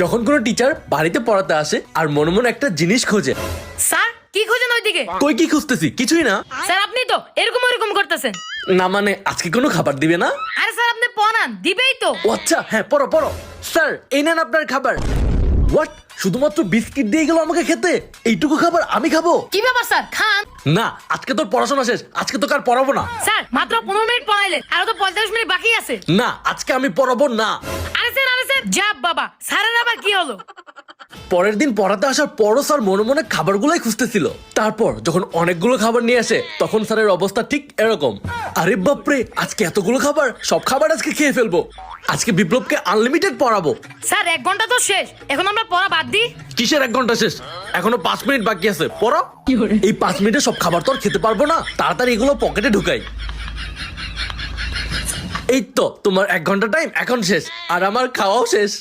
যখন কোনো টিচার বাড়িতে পড়াতে আসে আর মনে মনে একটা জিনিস খোঁজে। স্যার কি খোঁজেন ওইদিকে? কই কি খুঁজতেছি? কিছুই না। স্যার আপনি তো এরকম করতেছেন। না মানে আজকে কোনো খাবার দিবে না? আরে স্যার আপনি পড়ান, দিবেই তো। ও আচ্ছা, হ্যাঁ পড়ো পড়ো। স্যার এই নেন আপনার খাবার। হোয়াট? শুধুমাত্র বিস্কিট দিয়ে গেল আমাকে খেতে? এইটুকু খাবার আমি খাবো? কি ব্যাপার স্যার, খান। না, আজকে তোর পড়াশোনা শেষ, আজকে তোকে আর পড়াবো না। স্যার মাত্র 15 মিনিট পড়াইলেন, আরো তো 45 মিনিট বাকি আছে। না, আজকে আমি পড়াবো না। আরে স্যার যা বাবা, স্যারের আবার কি হলো? পরের দিন পড়াতে আসার পরও স্যার মনে মনে খাবারগুলোই খুঁজতেছিল। তারপর যখন অনেকগুলো খাবার নিয়ে আসে তখন স্যারের অবস্থা ঠিক এরকম। আরে বাপরে, আজকে এতগুলো খাবার, সব খাবার আজকে খেয়ে ফেলবো। আজকে বিপ্লবকে আনলিমিটেড পড়াবো। স্যার 1 ঘন্টা তো শেষ, এখন আমরা পড়া বাদ দিই। কিসের 1 ঘন্টা শেষ? এখনো 5 মিনিট বাকি আছে, পড়ো। এই 5 মিনিটে সব খাবার তো আর খেতে পারবো না, তাড়াতাড়ি এগুলো পকেটে ঢুকাই। এই তো তোমার 1 ঘন্টা টাইম এখন শেষ, আর আমার খাওয়াও শেষ।